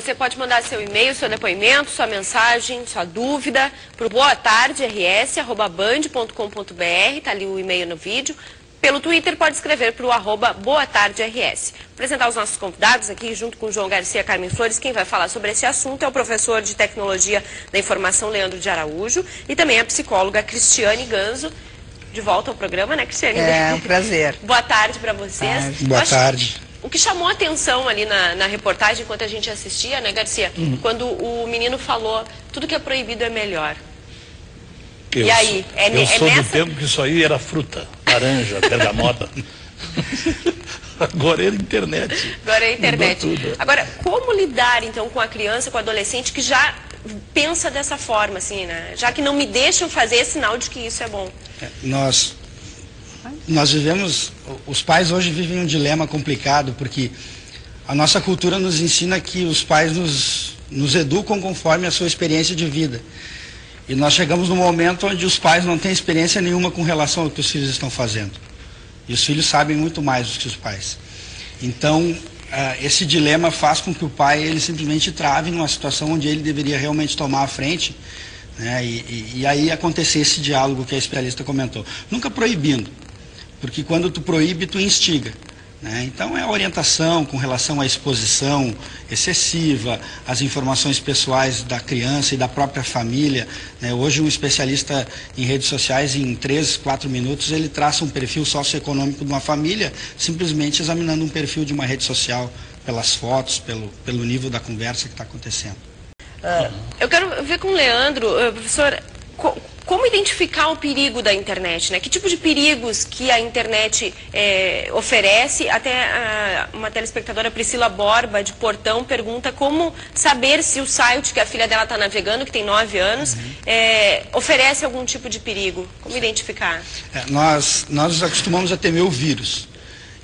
você pode mandar seu e-mail, seu depoimento, sua mensagem, sua dúvida para o boatarders@band.com.br, tá ali o e-mail no vídeo. Pelo Twitter pode escrever para o @boatarders. Apresentar os nossos convidados aqui, junto com o João Garcia e Carmen Flores. Quem vai falar sobre esse assunto é o professor de Tecnologia da Informação, Leandro de Araújo, e também a psicóloga Cristiane Ganzo. De volta ao programa, né, Cristiane? É um prazer. Boa tarde para vocês. Boa tarde. O que chamou a atenção ali na reportagem, enquanto a gente assistia, né, Garcia? Quando o menino falou, tudo que é proibido é melhor. Eu e aí? Eu sou do tempo que isso aí era fruta, laranja, bergamota. Agora é a internet. Agora é a internet. Tudo. Agora, como lidar, então, com a criança, com o adolescente que já pensa dessa forma, assim, né? Já que não me deixam fazer, é sinal de que isso é bom. Nós vivemos, os pais hoje vivem um dilema complicado, porque a nossa cultura nos ensina que os pais nos educam conforme a sua experiência de vida. E nós chegamos num momento onde os pais não têm experiência nenhuma com relação ao que os filhos estão fazendo. E os filhos sabem muito mais do que os pais. Então, esse dilema faz com que o pai ele simplesmente trave numa situação onde ele deveria realmente tomar a frente, né? E aí acontecer esse diálogo que a especialista comentou. Nunca proibindo, porque quando tu proíbe, tu instiga. Então é a orientação com relação à exposição excessiva, às informações pessoais da criança e da própria família. Hoje um especialista em redes sociais, em 3, 4 minutos, ele traça um perfil socioeconômico de uma família, simplesmente examinando um perfil de uma rede social, pelas fotos, pelo nível da conversa que está acontecendo. Eu quero ver com o Leandro, professor, como identificar o perigo da internet, né? Que tipo de perigos que a internet oferece? Até uma telespectadora, Priscila Borba, de Portão, pergunta como saber se o site que a filha dela está navegando, que tem 9 anos, oferece algum tipo de perigo. Como identificar? Nós acostumamos a temer o vírus.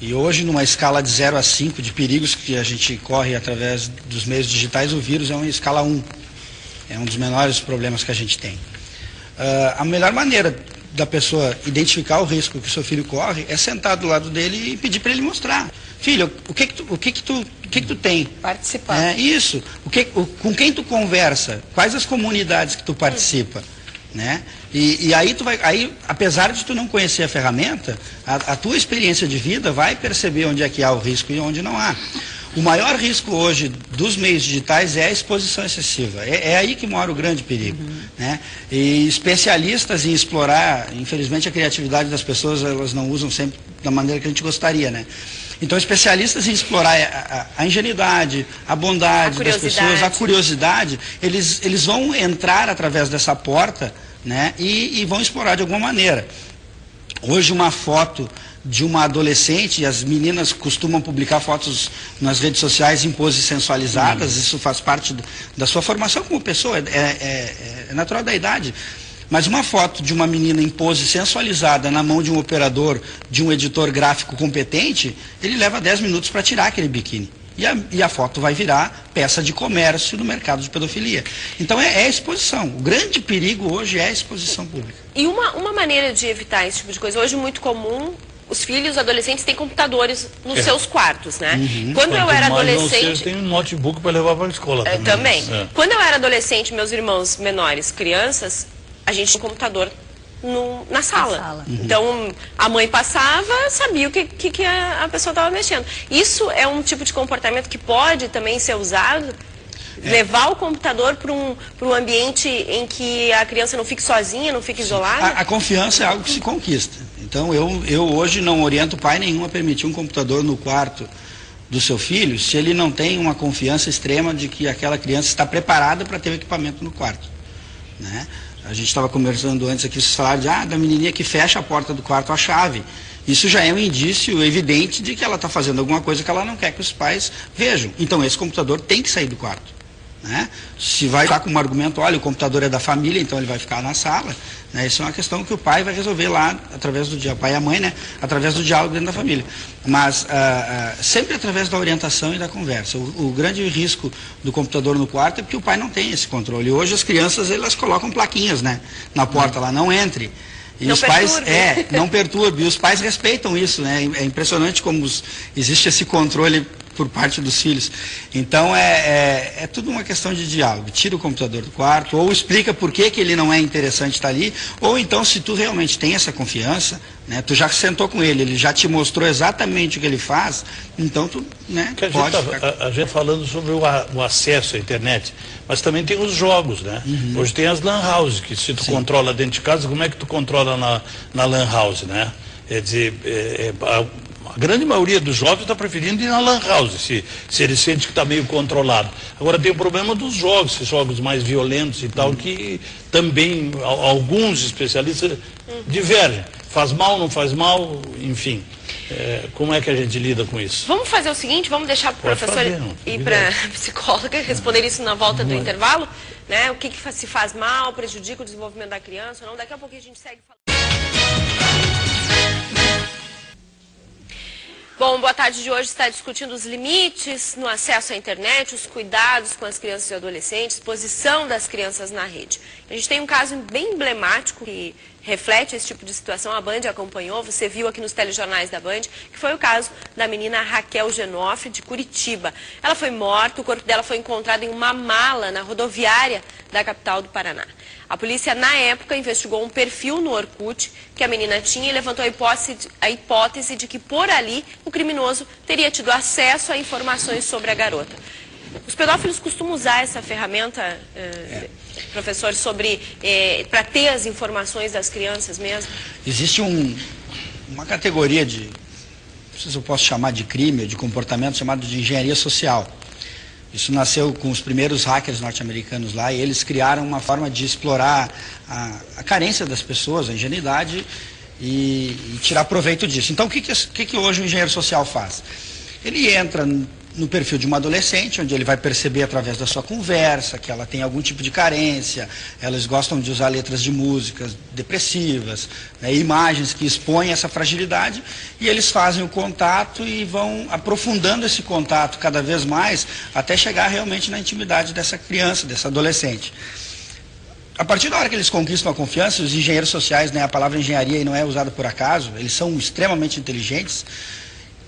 E hoje, numa escala de 0 a 5 de perigos que a gente corre através dos meios digitais, o vírus é uma escala 1. É um dos menores problemas que a gente tem. A melhor maneira da pessoa identificar o risco que o seu filho corre é sentar do lado dele e pedir para ele mostrar. Filho, o que que tu tem? Participar. Isso. Com quem tu conversa? Quais as comunidades que tu participa? E aí apesar de tu não conhecer a ferramenta, a tua experiência de vida vai perceber onde é que há o risco e onde não há. O maior risco hoje dos meios digitais é a exposição excessiva. É aí que mora o grande perigo. E especialistas em explorar, infelizmente a criatividade das pessoas, elas não usam sempre da maneira que a gente gostaria, Então, especialistas em explorar a ingenuidade, a bondade das pessoas, a curiosidade, eles vão entrar através dessa porta, e vão explorar de alguma maneira. Hoje uma foto de uma adolescente, e as meninas costumam publicar fotos nas redes sociais em poses sensualizadas, isso faz parte da sua formação como pessoa, é natural da idade. Mas uma foto de uma menina em pose sensualizada na mão de um operador, de um editor gráfico competente, ele leva 10 minutos para tirar aquele biquíni. E a foto vai virar peça de comércio no mercado de pedofilia. Então é a exposição. O grande perigo hoje é a exposição pública. E uma maneira de evitar esse tipo de coisa, hoje muito comum, os filhos, os adolescentes têm computadores nos seus quartos, Quando eu era adolescente... Tem um notebook para levar para a escola também. Quando eu era adolescente, meus irmãos menores, crianças, a gente tinha um computador na sala. Então, a mãe passava, sabia o que a pessoa estava mexendo. Isso é um tipo de comportamento que pode também ser usado? Levar o computador para um ambiente em que a criança não fique sozinha, não fique isolada? A confiança é algo que se conquista. Então, eu hoje não oriento pai nenhum a permitir um computador no quarto do seu filho se ele não tem uma confiança extrema de que aquela criança está preparada para ter o equipamento no quarto. A gente estava conversando antes aqui, vocês falaram da menininha que fecha a porta do quarto à chave. Isso já é um indício evidente de que ela está fazendo alguma coisa que ela não quer que os pais vejam. Então esse computador tem que sair do quarto. Se vai estar com um argumento, olha, o computador é da família, então ele vai ficar na sala, isso é uma questão que o pai vai resolver lá, através do o pai e a mãe, através do diálogo dentro da família. Mas sempre através da orientação e da conversa. O grande risco do computador no quarto é porque o pai não tem esse controle. Hoje as crianças, elas colocam plaquinhas, na porta lá, não entre. E os pais, não perturbe, e os pais respeitam isso, É impressionante como existe esse controle por parte dos filhos. Então é tudo uma questão de diálogo. Tira o computador do quarto, ou explica por que ele não é interessante estar ali, ou então, se tu realmente tem essa confiança, né, tu já sentou com ele já te mostrou exatamente o que ele faz, então tu, né, pode a gente falando sobre o acesso à internet, mas também tem os jogos, né? Hoje tem as LAN houses, que se tu controla dentro de casa, como é que tu controla na LAN house, né? Quer dizer, a grande maioria dos jovens está preferindo ir na LAN house, se ele sente que está meio controlado. Agora tem o problema dos jogos, esses jogos mais violentos e tal, que também alguns especialistas divergem. Faz mal, não faz mal, enfim. Como é que a gente lida com isso? Vamos fazer o seguinte, vamos deixar para o professor e para a psicóloga responder isso na volta do intervalo, né? O que se faz mal, prejudica o desenvolvimento da criança ou não. Daqui a pouquinho a gente segue falando. Bom, Boa Tarde de hoje está discutindo os limites no acesso à internet, os cuidados com as crianças e adolescentes, exposição das crianças na rede. A gente tem um caso bem emblemático que reflete esse tipo de situação, a Band acompanhou, você viu aqui nos telejornais da Band, que foi o caso da menina Raquel Genoff, de Curitiba. Ela foi morta, o corpo dela foi encontrado em uma mala na rodoviária da capital do Paraná. A polícia, na época, investigou um perfil no Orkut que a menina tinha e levantou a hipótese de que, por ali, o criminoso teria tido acesso a informações sobre a garota. Os pedófilos costumam usar essa ferramenta, professor, para ter as informações das crianças mesmo? Existe uma categoria não sei se eu posso chamar de crime ou de comportamento, chamado de engenharia social. Isso nasceu com os primeiros hackers norte-americanos lá, e eles criaram uma forma de explorar a carência das pessoas, a ingenuidade, e tirar proveito disso. Então, o que hoje o engenheiro social faz? Ele entra no perfil de uma adolescente, onde ele vai perceber através da sua conversa que ela tem algum tipo de carência, elas gostam de usar letras de músicas depressivas, né, imagens que expõem essa fragilidade, e eles fazem o contato e vão aprofundando esse contato cada vez mais, até chegar realmente na intimidade dessa criança, dessa adolescente. A partir da hora que eles conquistam a confiança, os engenheiros sociais, né, a palavra engenharia aí não é usada por acaso, eles são extremamente inteligentes,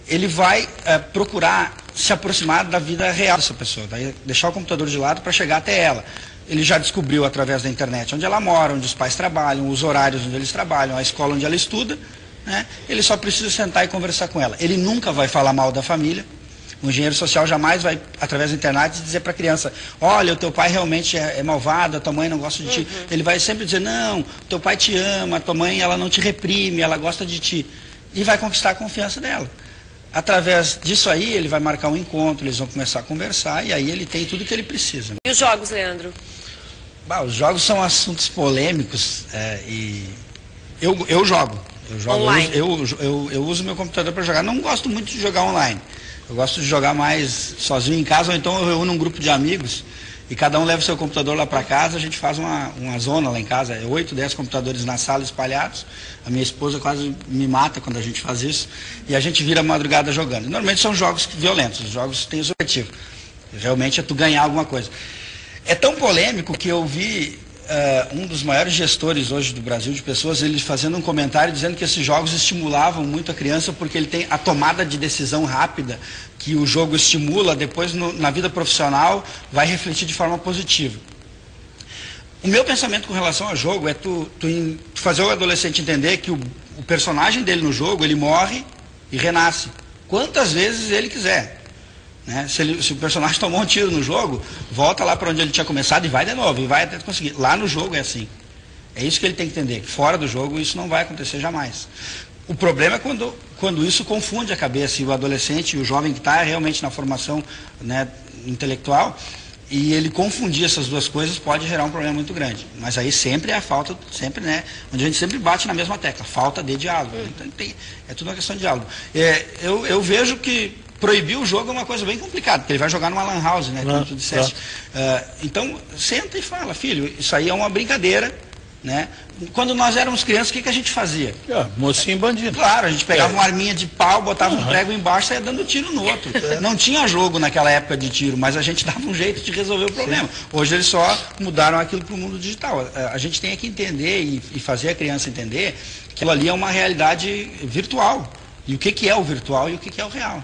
ele vai procurar se aproximar da vida real dessa pessoa, vai deixar o computador de lado para chegar até ela. Ele já descobriu através da internet onde ela mora, onde os pais trabalham, os horários onde eles trabalham, a escola onde ela estuda, né? Ele só precisa sentar e conversar com ela. Ele nunca vai falar mal da família. O engenheiro social jamais vai, através da internet, dizer para a criança: olha, o teu pai realmente é malvado, a tua mãe não gosta de ti. Ele vai sempre dizer: não, teu pai te ama, a tua mãe ela não te reprime, ela gosta de ti. E vai conquistar a confiança dela. Através disso aí, ele vai marcar um encontro, eles vão começar a conversar, e aí ele tem tudo que ele precisa. E os jogos, Leandro? Os jogos são assuntos polêmicos, e eu jogo. Online. Eu uso meu computador para jogar. Não gosto muito de jogar online. Eu gosto de jogar mais sozinho em casa, ou então eu reúno um grupo de amigos e cada um leva o seu computador lá para casa, a gente faz uma zona lá em casa, 8, 10 computadores na sala espalhados. A minha esposa quase me mata quando a gente faz isso, e a gente vira a madrugada jogando. Normalmente são jogos violentos, os jogos têm esse objetivo. Realmente é tu ganhar alguma coisa. É tão polêmico que eu vi um dos maiores gestores hoje do Brasil de pessoas, ele fazendo um comentário dizendo que esses jogos estimulavam muito a criança porque ele tem a tomada de decisão rápida que o jogo estimula, depois na vida profissional vai refletir de forma positiva. O meu pensamento com relação ao jogo é tu fazer o adolescente entender que o personagem dele no jogo, ele morre e renasce quantas vezes ele quiser. Né? Se o personagem tomou um tiro no jogo, volta lá para onde ele tinha começado e vai de novo, e vai até conseguir. Lá no jogo é assim. É isso que ele tem que entender. Fora do jogo isso não vai acontecer jamais. O problema é quando isso confunde a cabeça, e o adolescente, e o jovem que está realmente na formação, né, intelectual, e ele confundir essas duas coisas pode gerar um problema muito grande. Mas aí sempre é a falta, sempre, né, onde a gente sempre bate na mesma tecla, falta de diálogo. Então, é tudo uma questão de diálogo. Eu vejo que proibir o jogo é uma coisa bem complicada, porque ele vai jogar numa lan house, né, como tu disseste. Então, senta e fala: filho, isso aí é uma brincadeira, né? Quando nós éramos crianças, o que a gente fazia? Mocinho bandido. Claro, a gente pegava uma arminha de pau, botava um prego embaixo e saia dando tiro no outro. Não tinha jogo naquela época de tiro, mas a gente dava um jeito de resolver o problema. Hoje eles só mudaram aquilo para o mundo digital. A gente tem que entender e fazer a criança entender que aquilo ali é uma realidade virtual. E o que é o virtual e o que é o real.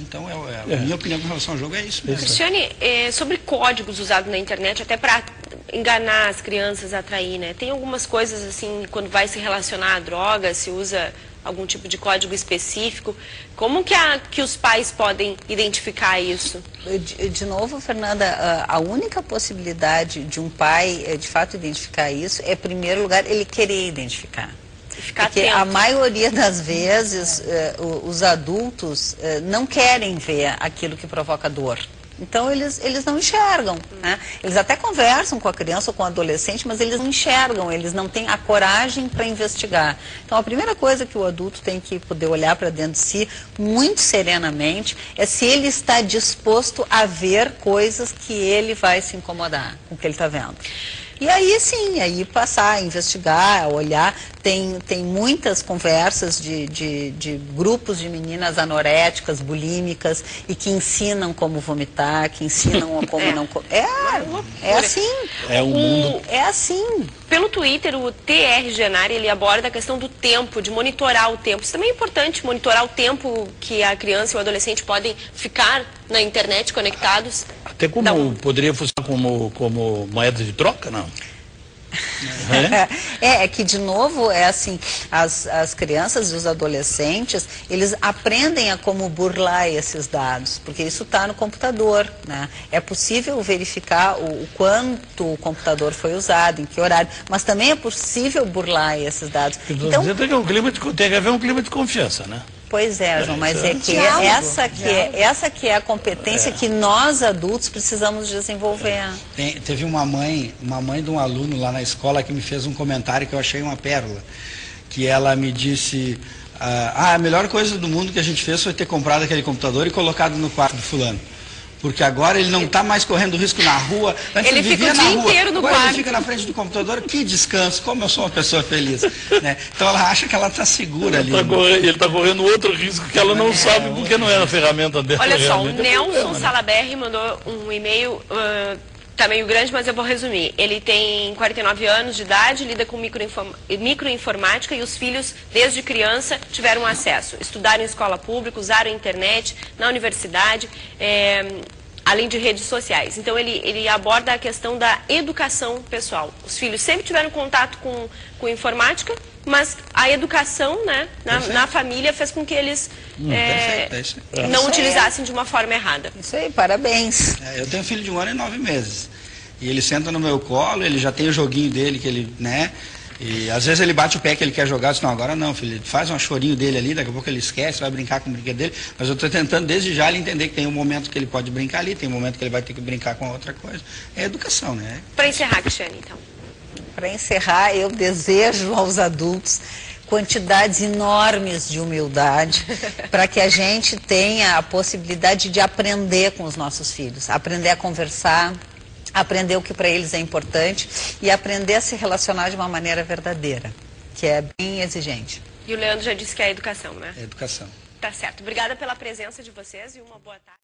Então, a minha opinião com relação ao jogo é isso mesmo. Cristiane, sobre códigos usados na internet, até para enganar as crianças, atrair, né? Tem algumas coisas assim, quando vai se relacionar a droga, se usa algum tipo de código específico. Como que os pais podem identificar isso? De novo, Fernanda, a única possibilidade de um pai, de fato, identificar isso é, em primeiro lugar, ele querer identificar. Porque atento. A maioria das vezes os adultos não querem ver aquilo que provoca dor. Então eles não enxergam, né? Eles até conversam com a criança ou com o adolescente, mas eles não enxergam, eles não têm a coragem para investigar. Então a primeira coisa que o adulto tem que poder olhar para dentro de si, muito serenamente, é se ele está disposto a ver coisas que ele vai se incomodar com o que ele está vendo. E aí sim, aí passar a investigar, a olhar, tem muitas conversas de grupos de meninas anoréticas, bulímicas, e que ensinam como vomitar, que ensinam como não comer. É assim. É o mundo. É assim. Pelo Twitter, o TR Genari, ele aborda a questão do tempo, de monitorar o tempo. Isso também é importante, monitorar o tempo que a criança e o adolescente podem ficar na internet conectados. Até como poderia funcionar como moeda de troca, não? É que, de novo, é assim, as crianças e os adolescentes, eles aprendem a como burlar esses dados, porque isso está no computador, né? É possível verificar o quanto o computador foi usado, em que horário, mas também é possível burlar esses dados. Então, tem que haver um clima de confiança, né? Pois é, João, mas é que essa que é a competência que nós adultos precisamos desenvolver. Teve uma mãe de um aluno lá na escola que me fez um comentário que eu achei uma pérola, que ela me disse, a melhor coisa do mundo que a gente fez foi ter comprado aquele computador e colocado no quarto do fulano. Porque agora ele não está mais correndo risco na rua. Antes ele fica o dia inteiro no quarto. Ele fica na frente do computador, que descanso, como eu sou uma pessoa feliz. Né? Então ela acha que ela está segura ali. Ele está correndo outro risco que ela não sabe porque não é a ferramenta dela. Olha só, o Nelson Salaberry mandou um e-mail, tá meio grande, mas eu vou resumir. Ele tem 49 anos de idade, lida com microinformática e os filhos, desde criança, tiveram acesso. Estudaram em escola pública, usaram a internet, na universidade, além de redes sociais. Então ele aborda a questão da educação pessoal. Os filhos sempre tiveram contato com informática, mas a educação, né, na família fez com que eles não utilizassem de uma forma errada. Isso aí, parabéns. Eu tenho um filho de 1 ano e 9 meses. E ele senta no meu colo, ele já tem o joguinho dele, que ele, né? E às vezes ele bate o pé que ele quer jogar, eu disse, não, agora não, filho, faz um chorinho dele ali, daqui a pouco ele esquece, vai brincar com o brinquedo dele, mas eu estou tentando desde já ele entender que tem um momento que ele pode brincar ali, tem um momento que ele vai ter que brincar com outra coisa. É educação, né? Para encerrar, Cristiane, então. Para encerrar, eu desejo aos adultos quantidades enormes de humildade para que a gente tenha a possibilidade de aprender com os nossos filhos, aprender a conversar, aprender o que para eles é importante e aprender a se relacionar de uma maneira verdadeira, que é bem exigente. E o Leandro já disse que é a educação, né? É educação. Tá certo. Obrigada pela presença de vocês e uma boa tarde.